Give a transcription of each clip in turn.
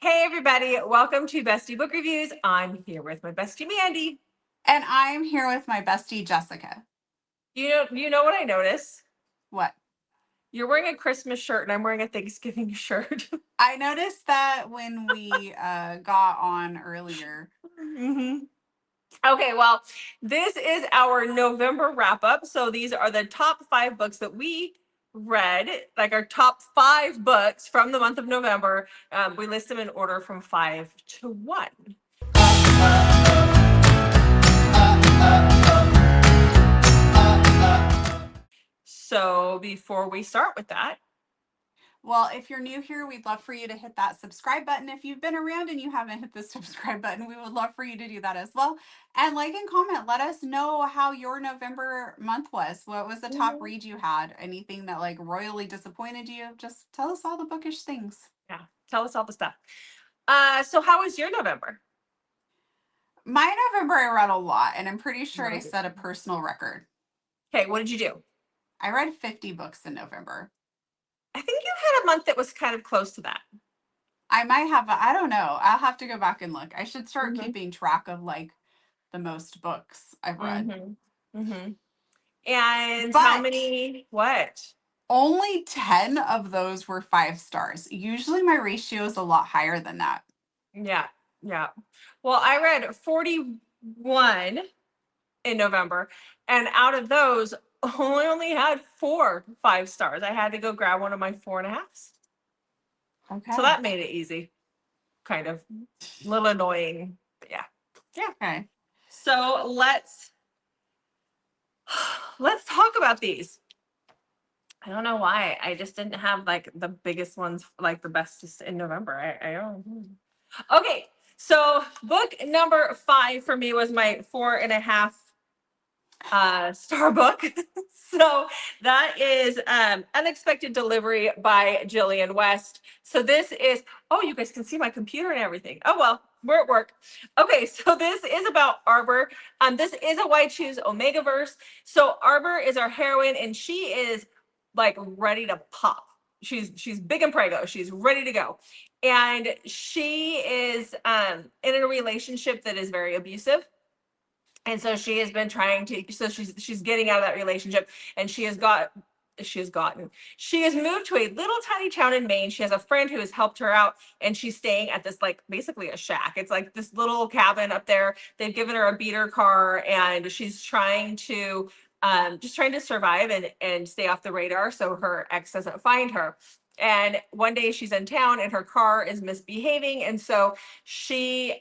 Hey everybody, welcome to Bestie Book Reviews. I'm here with my bestie Mandy. And I'm here with my bestie, Jessica. You know what I noticed? What? You're wearing a Christmas shirt and I'm wearing a Thanksgiving shirt. I noticed that when we got on earlier. hmm Okay, well, this is our November wrap up. So these are the top 5 books that we read, like our top 5 books from the month of November. We list them in order from 5 to 1. So before we start with that, Well, if you're new here, we'd love for you to hit that subscribe button. If you've been around and you haven't hit the subscribe button, we would love for you to do that as well. And like and comment, let us know how your November month was. What was the top Mhm. read you had? Anything that like royally disappointed you? Just tell us all the bookish things. Yeah, tell us all the stuff. So how was your November? My November, I read a lot, and I'm pretty sure What I is it? set a personal record. Okay, what did you do? I read 50 books in November. I think you had a month that was kind of close to that. I might have, I don't know. I'll have to go back and look. I should start Mm-hmm. keeping track of like the most books I've read. Mm-hmm. Mm-hmm. And how But many? What? only 10 of those were 5 stars. Usually my ratio is a lot higher than that. Yeah, yeah. Well, I read 41 in November, and out of those, I only had 4 5 stars. I had to go grab one of my 4.5s. So Okay. that made it easy. Kind of a little annoying. But yeah. Yeah. Okay. So let's talk about these. I don't know why. I just didn't have like the biggest ones, like the bestest in November. I don't. Okay, so book number 5 for me was my 4.5 star book. So that is Unexpected Delivery by Jillian West. So this is, oh, you guys can see my computer and everything. Oh, well, we're at work. Okay, so this is about Arbor. This is a Why Choose Omega verse. So Arbor is our heroine, and she is like ready to pop. She's big and prego. She's ready to go. And she is in a relationship that is very abusive, and so she has been trying to, so she's getting out of that relationship, and she has moved to a little tiny town in Maine. She has a friend who has helped her out, and she's staying at this, like, basically a shack. It's like this little cabin up there. They've given her a beater car, and she's trying to just trying to survive and stay off the radar so her ex doesn't find her. And one day she's in town and her car is misbehaving, and so she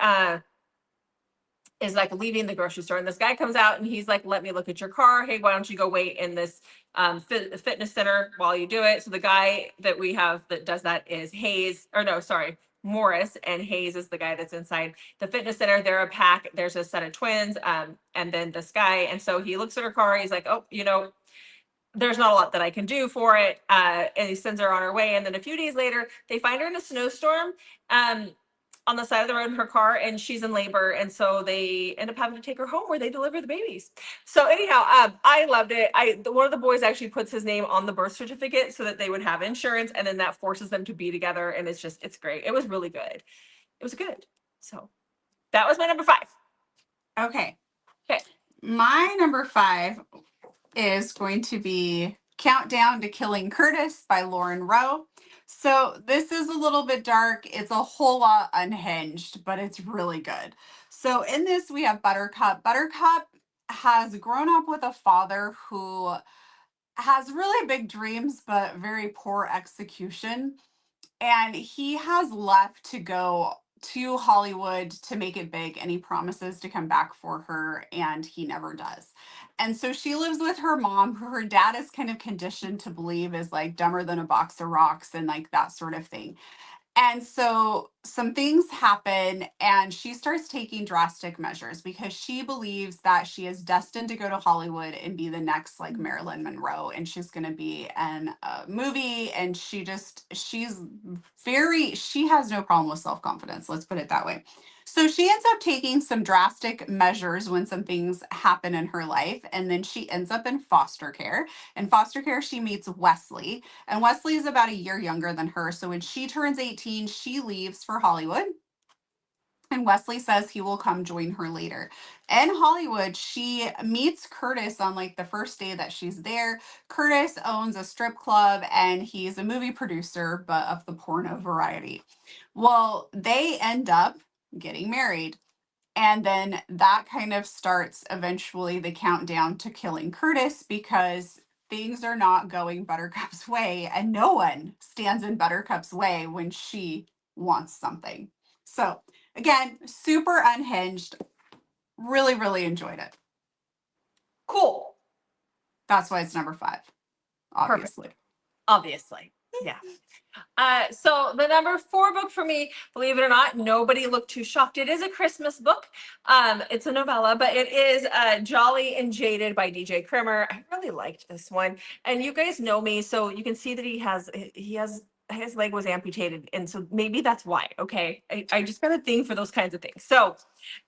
is like leaving the grocery store, and this guy comes out and he's like, let me look at your car. Hey, why don't you go wait in this fitness center while you do it? So the guy that we have that does that is Morris, and Hayes is the guy that's inside the fitness center. They're a pack. There's a set of twins, and then this guy. And so he looks at her car. He's like, oh, there's not a lot that I can do for it. And he sends her on her way. And then a few days later, they find her in a snowstorm on the side of the road in her car, and she's in labor. And so they end up having to take her home where they deliver the babies. So anyhow, I loved it. One of the boys actually puts his name on the birth certificate so that they would have insurance. And then that forces them to be together. And it's great. It was really good. It was good. So that was my number 5. Okay. Okay. My number 5 is going to be Countdown to Killing Curtis by Lauren Rowe. So this is a little bit dark. It's a whole lot unhinged, but it's really good. So in this, we have Buttercup. Buttercup has grown up with a father who has really big dreams, but very poor execution. And he has left to go to Hollywood to make it big, and he promises to come back for her, and he never does. And so she lives with her mom, who her dad is kind of conditioned to believe is like dumber than a box of rocks and like that sort of thing. And so some things happen, and she starts taking drastic measures because she believes that she is destined to go to Hollywood and be the next like Marilyn Monroe, and she's going to be in a movie. And she has no problem with self confidence. Let's put it that way. So she ends up taking some drastic measures when some things happen in her life. And then she ends up in foster care. In foster care, she meets Wesley. And Wesley is about a year younger than her. So when she turns 18, she leaves for Hollywood. And Wesley says he will come join her later. In Hollywood, she meets Curtis on like the first day that she's there. Curtis owns a strip club and he's a movie producer, but of the porno variety. Well, they end up getting married. And then that kind of starts eventually the countdown to killing Curtis because things are not going Buttercup's way and no one stands in Buttercup's way when she wants something. So, again, super unhinged. Really, really enjoyed it. Cool. That's why it's number 5, obviously. Obviously. Yeah. So the number 4 book for me, believe it or not, nobody looked too shocked. It is a Christmas book. It's a novella, but it is Jolly and Jaded by DJ Krimmer. I really liked this one. And you guys know me, so you can see that his leg was amputated. And so maybe that's why. Okay. I just got a thing for those kinds of things. So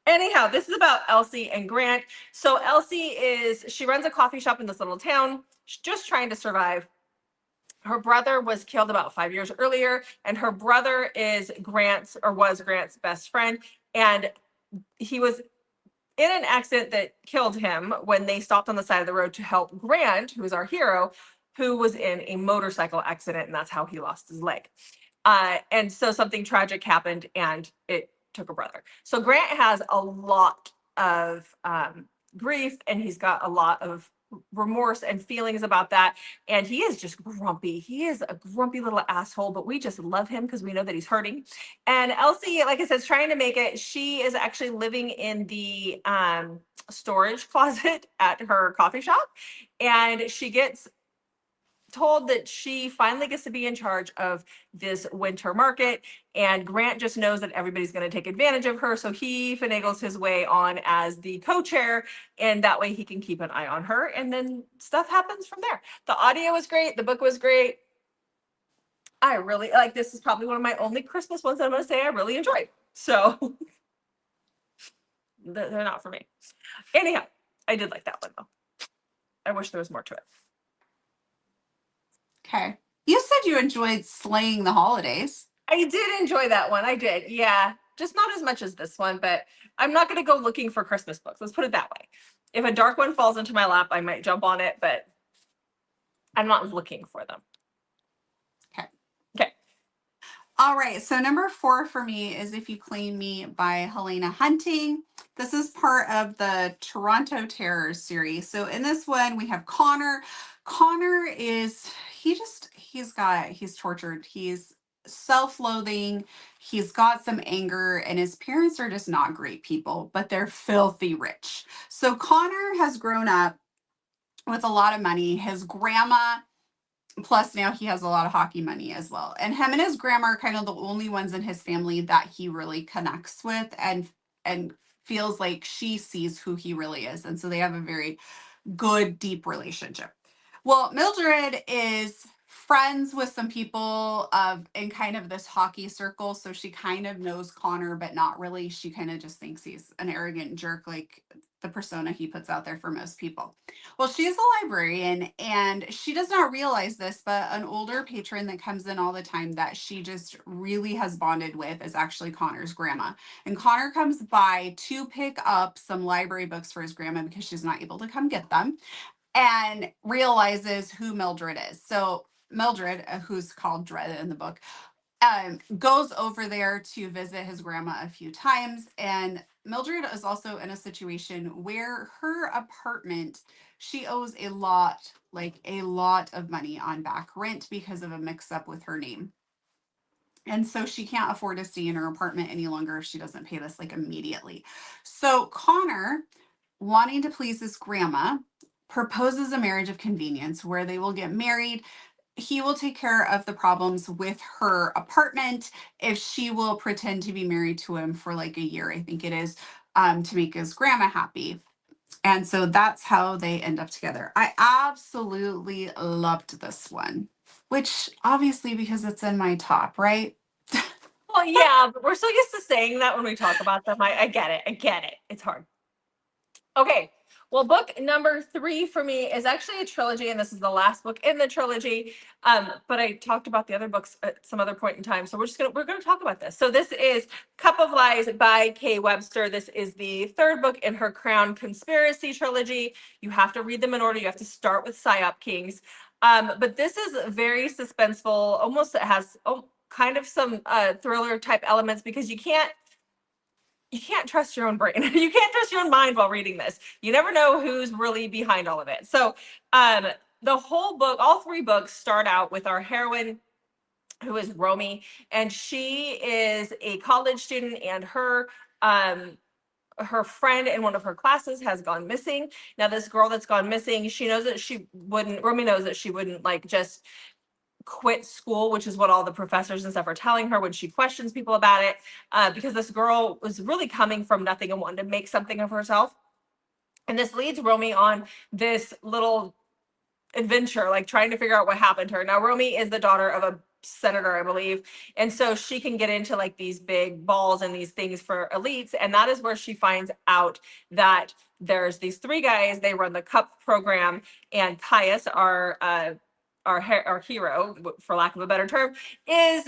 anyhow, this is about Elsie and Grant. So she runs a coffee shop in this little town. She's just trying to survive. Her brother was killed about 5 years earlier, and her brother was Grant's best friend. And he was in an accident that killed him when they stopped on the side of the road to help Grant, who is our hero, who was in a motorcycle accident, and that's how he lost his leg. And so something tragic happened, and it took a brother. So Grant has a lot of grief, and he's got a lot of remorse and feelings about that, and he is just grumpy. He is a grumpy little asshole, but we just love him because we know that he's hurting. And Elsie, like I said, is trying to make it. She is actually living in the storage closet at her coffee shop, and she gets told that she finally gets to be in charge of this winter market, and Grant just knows that everybody's going to take advantage of her, so he finagles his way on as the co-chair, and that way he can keep an eye on her, and then stuff happens from there. The audio was great. The book was great. I really like this. Is probably one of my only Christmas ones that I'm going to say I really enjoyed. So they're not for me. Anyhow, I did like that one though. I wish there was more to it. Okay. You said you enjoyed Slaying the Holidays. I did enjoy that one. I did. Yeah. Just not as much as this one, but I'm not going to go looking for Christmas books. Let's put it that way. If a dark one falls into my lap, I might jump on it, but I'm not looking for them. Okay. Okay. All right. So number 4 for me is If You Claim Me by Helena Hunting. This is part of the Toronto Terrors series. So in this one, we have Connor. Connor is, he's tortured. He's self-loathing. He's got some anger, and his parents are just not great people, but they're filthy rich. So Connor has grown up with a lot of money. His grandma, plus now he has a lot of hockey money as well. And him and his grandma are kind of the only ones in his family that he really connects with and feels like she sees who he really is. And so they have a very good, deep relationship. Well, Mildred is friends with some people in kind of this hockey circle. So she kind of knows Connor, but not really. She kind of just thinks he's an arrogant jerk, like the persona he puts out there for most people. Well, she's a librarian and she does not realize this, but an older patron that comes in all the time that she just really has bonded with is actually Connor's grandma. And Connor comes by to pick up some library books for his grandma because she's not able to come get them, and realizes who Mildred is. So Mildred, who's called Dread in the book, goes over there to visit his grandma a few times. And Mildred is also in a situation where her apartment, she owes a lot of money on back rent because of a mix up with her name. And so she can't afford to stay in her apartment any longer if she doesn't pay this like immediately. So Connor, wanting to please his grandma, proposes a marriage of convenience where they will get married. He will take care of the problems with her apartment if she will pretend to be married to him for like a year, I think it is, to make his grandma happy. And so that's how they end up together. I absolutely loved this one, which obviously because it's in my top, right? Well, Well, yeah, but we're so used to saying that when we talk about them. I get it. I get it. It's hard. Okay. Well, book number 3 for me is actually a trilogy, and this is the last book in the trilogy. But I talked about the other books at some other point in time, so we're gonna talk about this. So this is Cup of Lies by Kay Webster. This is the 3rd book in her Crown Conspiracy trilogy. You have to read them in order. You have to start with Psyop Kings. But this is very suspenseful. Almost it has kind of some thriller type elements because you can't trust your own brain. You can't trust your own mind while reading this. You never know who's really behind all of it. So the whole book, all 3 books start out with our heroine, who is Romy, and she is a college student, and her friend in one of her classes has gone missing. Now this girl that's gone missing, Romy knows that she wouldn't like just quit school, which is what all the professors and stuff are telling her when she questions people about it, because this girl was really coming from nothing and wanted to make something of herself. And this leads Romy on this little adventure, like trying to figure out what happened to her. Now, Romy is the daughter of a senator, I believe. And so she can get into like these big balls and these things for elites. And that is where she finds out that there's these 3 guys, they run the CUP program, and Caius, our hero, for lack of a better term, is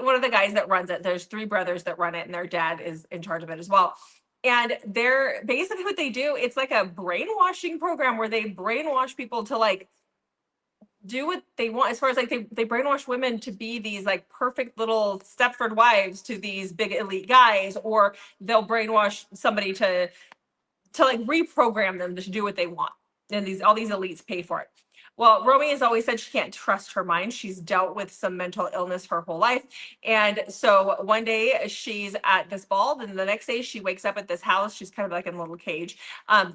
one of the guys that runs it. There's 3 brothers that run it, and their dad is in charge of it as well. And they're basically what they do. It's like a brainwashing program where they brainwash people to like do what they want, as far as like they brainwash women to be these like perfect little Stepford wives to these big elite guys, or they'll brainwash somebody to like reprogram them to do what they want. And all these elites pay for it. Well, Romy has always said she can't trust her mind. She's dealt with some mental illness her whole life. And so one day she's at this ball, then the next day she wakes up at this house. She's kind of like in a little cage.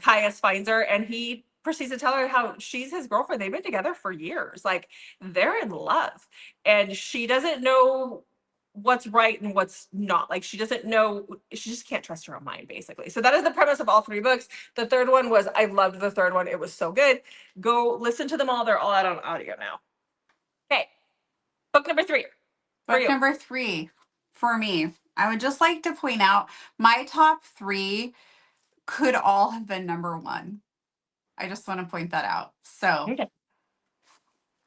Caius finds her, and he proceeds to tell her how she's his girlfriend. They've been together for years. Like, they're in love. And she doesn't know what's right and what's not. Like, she doesn't know, she just can't trust her own mind, basically. So that is the premise of all 3 books. The 3rd one was, I loved the 3rd one. It was so good. Go listen to them all. They're all out on audio now. Okay. Book number 3. Book number 3 for me. I would just like to point out my top 3 could all have been number 1. I just want to point that out. So Okay.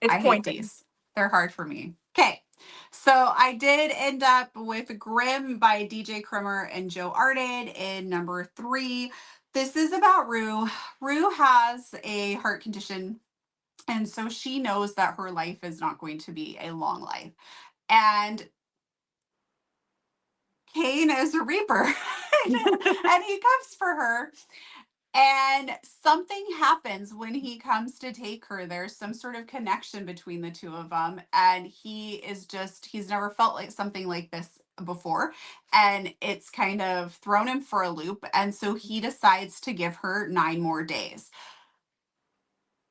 It's I hate these. They're hard for me. Okay. So I did end up with Grimm by DJ Krimmer and Joe Arden in number 3. This is about Rue. Rue has a heart condition, and so she knows that her life is not going to be a long life. And Cain is a reaper, and he comes for her. And something happens when he comes to take her. There's some sort of connection between the 2 of them. And he's never felt like something like this before. And it's kind of thrown him for a loop. And so he decides to give her 9 more days.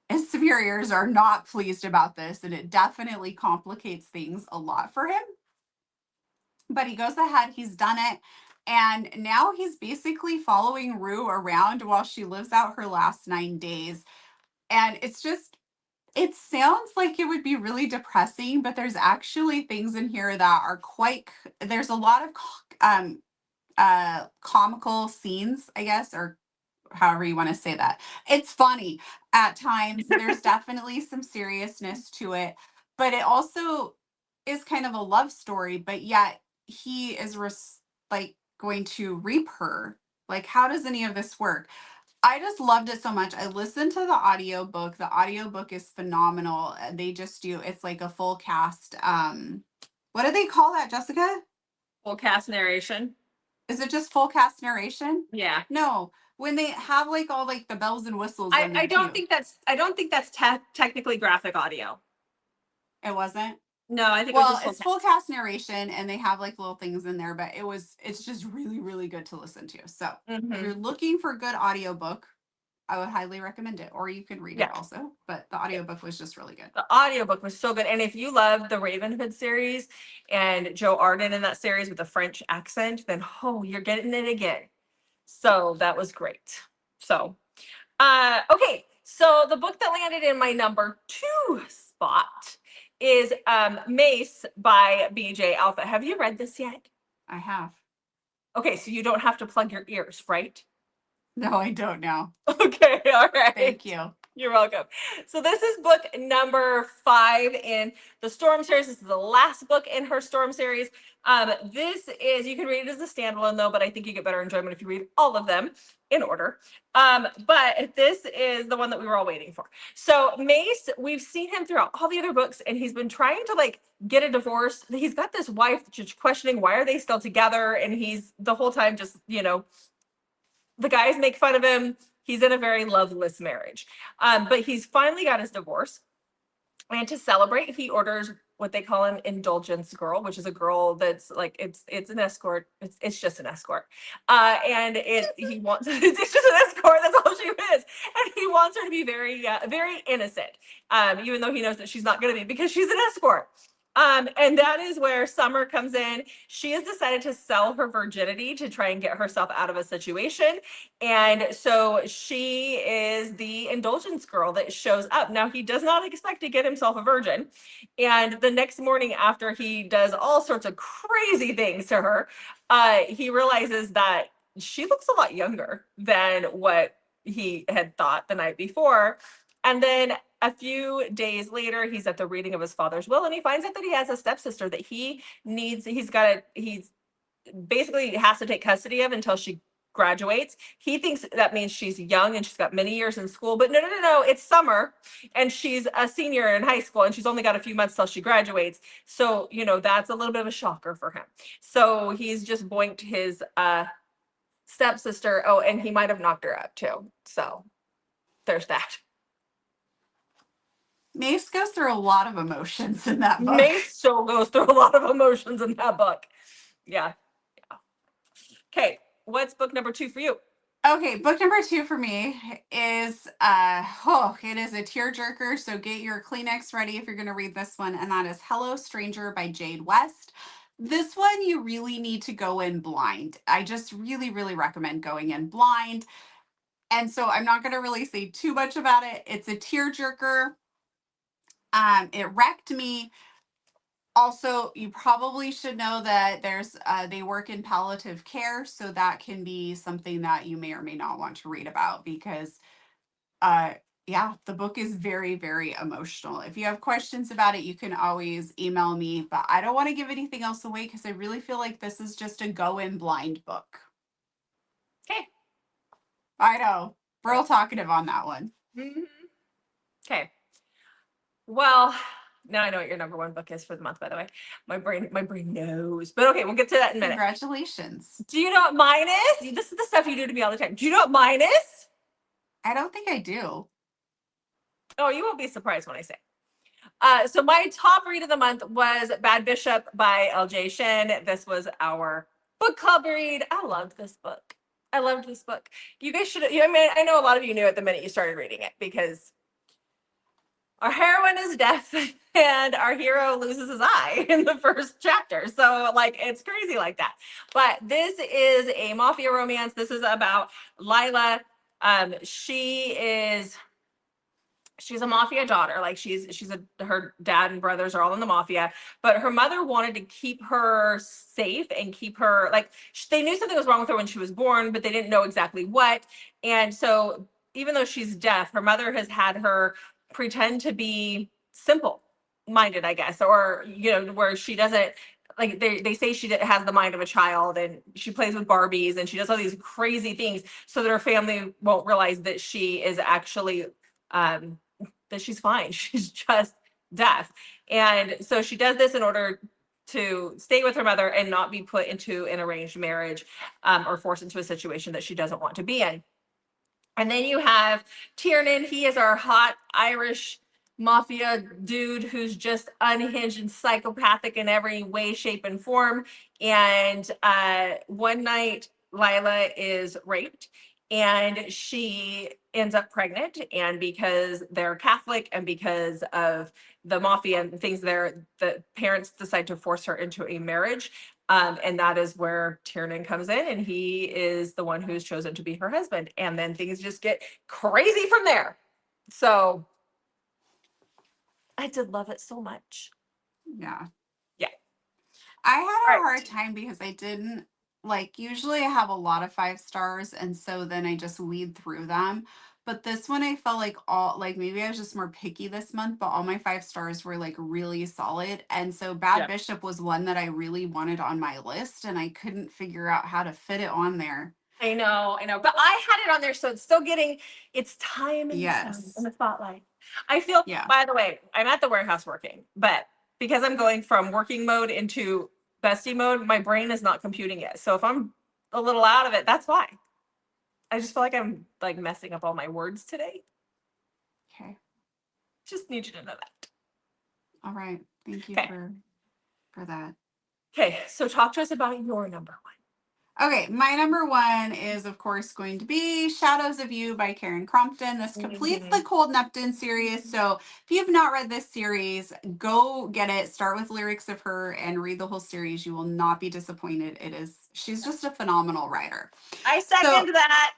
His superiors are not pleased about this, and it definitely complicates things a lot for him. But he goes ahead, he's done it. And now he's basically following Rue around while she lives out her last 9 days. And it sounds like it would be really depressing, but there's actually things in here that are there's a lot of comical scenes, I guess, or however you want to say that. It's funny at times. There's definitely some seriousness to it, but it also is kind of a love story, but yet he is going to reap her. Like, how does any of this work? I just loved it so much. I listened to the audiobook. The audiobook is phenomenal. It's like a full cast. What do they call that, Jessica? Full cast narration. Is it just full cast narration? Yeah. No, when they have like all like the bells and whistles. I don't think that's technically graphic audio. It wasn't. No, I think it's full cast narration, and they have like little things in there, but it's just really, really good to listen to. So if you're looking for a good audiobook, I would highly recommend it, or you can read it also, but the audiobook was just really good. The audiobook was so good. And if you love the Ravenhood series and Joe Arden in that series with a French accent, then you're getting it again. So that was great. So okay, so the book that landed in my number 2 spot is Mace by BJ Alpha. Have you read this yet? I have. Okay, so you don't have to plug your ears, right? No, I don't know. Okay, all right. Thank you. You're welcome. So this is book number 5 in the Storm series. This is the last book in her Storm series. This is, you can read it as a standalone though, but I think you get better enjoyment if you read all of them in order. But this is the one that we were all waiting for. So Mace, we've seen him throughout all the other books, and he's been trying to like get a divorce. He's got this wife just questioning why are they still together, and he's the whole time just, you know, the guys make fun of him. He's in a very loveless marriage. But he's finally got his divorce. And to celebrate, he orders what they call an indulgence girl, which is a girl that's like, it's an escort. It's just an escort. And he wants, it's just an escort. That's all she is. And he wants her to be very, very innocent. Even though he knows that she's not going to be, because she's an escort. And that is where Summer comes in. She has decided to sell her virginity to try and get herself out of a situation. And so she is the indulgence girl that shows up. Now, he does not expect to get himself a virgin. And the next morning, after he does all sorts of crazy things to her, he realizes that she looks a lot younger than what he had thought the night before. And then a few days later, he's at the reading of his father's will, and he finds out that he has a stepsister that he's basically has to take custody of until she graduates. He thinks that means she's young and she's got many years in school, but no, it's Summer, and she's a senior in high school, and she's only got a few months till she graduates. So, you know, that's a little bit of a shocker for him. So he's just boinked his stepsister. Oh, and he might have knocked her up too. So there's that. Mace goes through a lot of emotions in that book. Mace so goes through a lot of emotions in that book. Yeah. Okay, what's book number 2 for you? Okay, book number 2 for me is it is a tearjerker, so get your Kleenex ready if you're going to read this one, and that is Hello Stranger by Jade West. This one you really need to go in blind. I just really recommend going in blind. And so I'm not going to really say too much about it. It's a tearjerker. It wrecked me. Also, you probably should know that they work in palliative care, so that can be something that you may or may not want to read about, because yeah, the book is very emotional. If you have questions about it, you can always email me, but I don't want to give anything else away because I really feel like this is just a go in blind book. Okay. I know, real talkative on that one. Okay. Well, now I know what your number 1 book is for the month, by the way. My brain knows. But okay, we'll get to that in a minute. Congratulations. Do you know what mine is? This is the stuff you do to me all the time. Do you know what mine is? I don't think I do. Oh, you won't be surprised when I say. So my top read of the month was Bad Bishop by L.J. Shin. This was our book club read. I loved this book. I loved this book. You guys should, I mean, I know a lot of you knew it the minute you started reading it, because our heroine is deaf and our hero loses his eye in the first chapter. So like, it's crazy like that. But this is a mafia romance. This is about Lila. She's a mafia daughter. Like her dad and brothers are all in the mafia, but her mother wanted to keep her safe and keep her, like, they knew something was wrong with her when she was born, but they didn't know exactly what. And so even though she's deaf, her mother has had her pretend to be simple minded, I guess, or, you know, where she doesn't, like, they say she has the mind of a child, and she plays with Barbies and she does all these crazy things so that her family won't realize that she is actually that she's fine. She's just deaf. And so she does this in order to stay with her mother and not be put into an arranged marriage or forced into a situation that she doesn't want to be in. And then you have Tiernan. He is our hot Irish mafia dude who's just unhinged and psychopathic in every way, shape, and form. And one night, Lila is raped, and she ends up pregnant. And because they're Catholic and because of the mafia and things there, the parents decide to force her into a marriage. And that is where Tiernan comes in, and he is the one who's chosen to be her husband. And then things just get crazy from there. So I did love it so much. Yeah. Yeah. I had All a right. hard time because I didn't like usually I have a lot of 5 stars and so then I just weed through them. But this one I felt like all like maybe I was just more picky this month, but all my 5 stars were like really solid. And so Bad Yeah. Bishop was one that I really wanted on my list and I couldn't figure out how to fit it on there. I know, but I had it on there, so it's still getting its time in the sun, in Yes. the spotlight. I feel, Yeah. by the way, I'm at the warehouse working, but because I'm going from working mode into bestie mode, my brain is not computing yet. So if I'm a little out of it, that's why. I just feel like I'm like messing up all my words today. Okay. Just need you to know that. All right. Thank you Okay. for that. Okay. So talk to us about your number one. Okay, my number one is, of course, going to be Shadows of You by Karen Crompton. This completes the Cold Neptune series. So if you have not read this series, go get it. Start with Lyrics of Her and read the whole series. You will not be disappointed. She's just a phenomenal writer. I second that.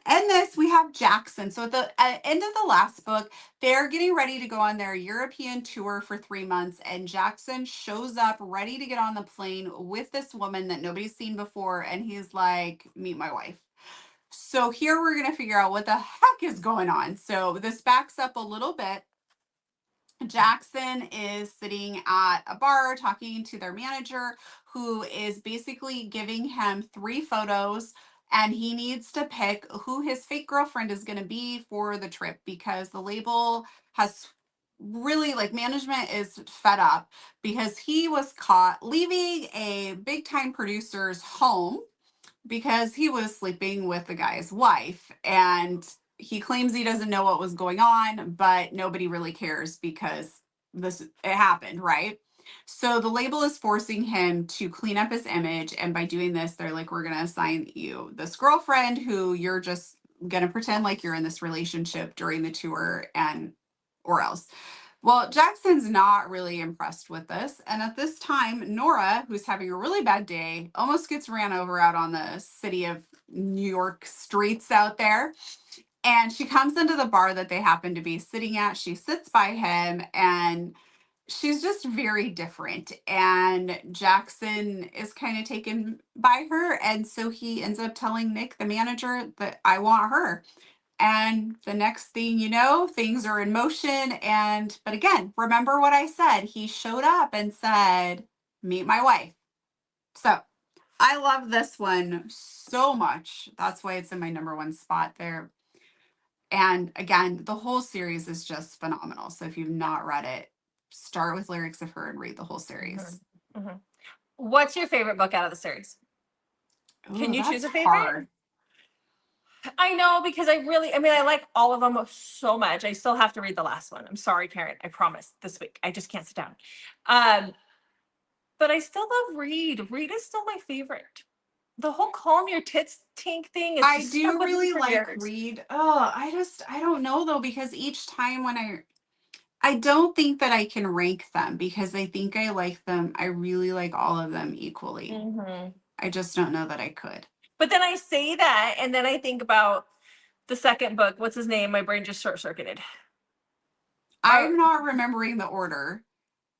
And this, we have Jackson. So at the end of the last book, they're getting ready to go on their European tour for 3 months. And Jackson shows up ready to get on the plane with this woman that nobody's seen before. And he's like, meet my wife. So here we're going to figure out what the heck is going on. So this backs up a little bit. Jackson is sitting at a bar talking to their manager, who is basically giving him 3 photos, and he needs to pick who his fake girlfriend is going to be for the trip because the label has really like management is fed up because he was caught leaving a big time producer's home because he was sleeping with the guy's wife, and he claims he doesn't know what was going on, but nobody really cares because it happened, right? So the label is forcing him to clean up his image, and by doing this they're like, we're going to assign you this girlfriend who you're just going to pretend like you're in this relationship during the tour, and or else. Well, Jackson's not really impressed with this. And at this time, Nora, who's having a really bad day, almost gets ran over out on the city of New York streets out there. And she comes into the bar that they happen to be sitting at. She sits by him and she's just very different. And Jackson is kind of taken by her. And so he ends up telling Nick, the manager, that I want her. And the next thing you know, things are in motion. But again, remember what I said. He showed up and said, meet my wife. So I love this one so much. That's why it's in my number one spot there. And again, the whole series is just phenomenal. So if you've not read it, start with Lyrics of Her and read the whole series. Mm-hmm. Mm-hmm. What's your favorite book out of the series? Can Ooh, you choose that's a favorite? hard. I know, because I like all of them so much. I still have to read the last one. I'm sorry, Karen. I promise this week. I just can't sit down. But I still love Read. Read is still my favorite. The whole calm your tits tink thing is I just do stuck with me really for like years. Read. Oh, I don't know though, because each time when I don't think that I can rank them because I think I like them. I really like all of them equally. Mm-hmm. I just don't know that I could. But then I say that, and then I think about the second book. What's his name? My brain just short-circuited. I'm not remembering the order.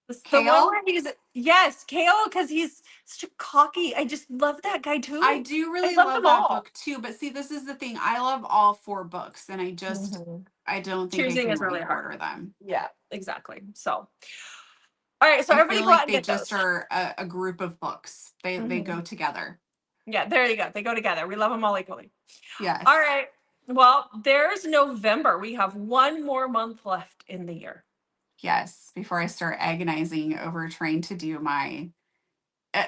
The one Kale? where yes, Kale, because he's such a cocky. I just love that guy too. I do I really love love them that all. book too. But see, this is the thing. I love all 4 books, and I don't think I Choosing can is really rank hard. order them. Yeah, exactly. So, all right. So I everybody feel go out like and they get just those. are a group of books. They go together. Yeah, there you go. They go together. We love them all equally. Yes. All right. Well, there's November. We have one more month left in the year. Yes. Before I start agonizing over trying to do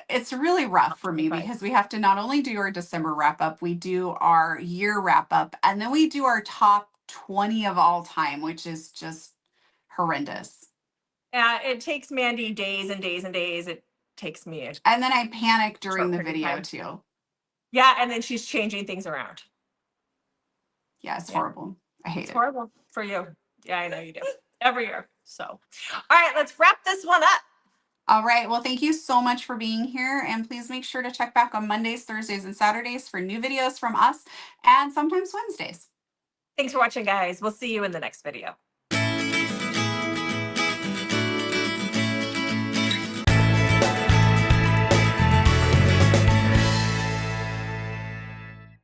it's really rough for me because we have to not only do our December wrap up, we do our year wrap up, and then we do our top 20 of all time, which is just horrendous. It takes Mandy days and days and days. It takes me And then I panic during the period of video time. too. Yeah, and then she's changing things around. Yeah, it's horrible. I hate It's it. horrible for you. Yeah, I know you do. Every year. So, all right, let's wrap this one up. All right. Well, thank you so much for being here. And please make sure to check back on Mondays, Thursdays, and Saturdays for new videos from us, and sometimes Wednesdays. Thanks for watching, guys. We'll see you in the next video.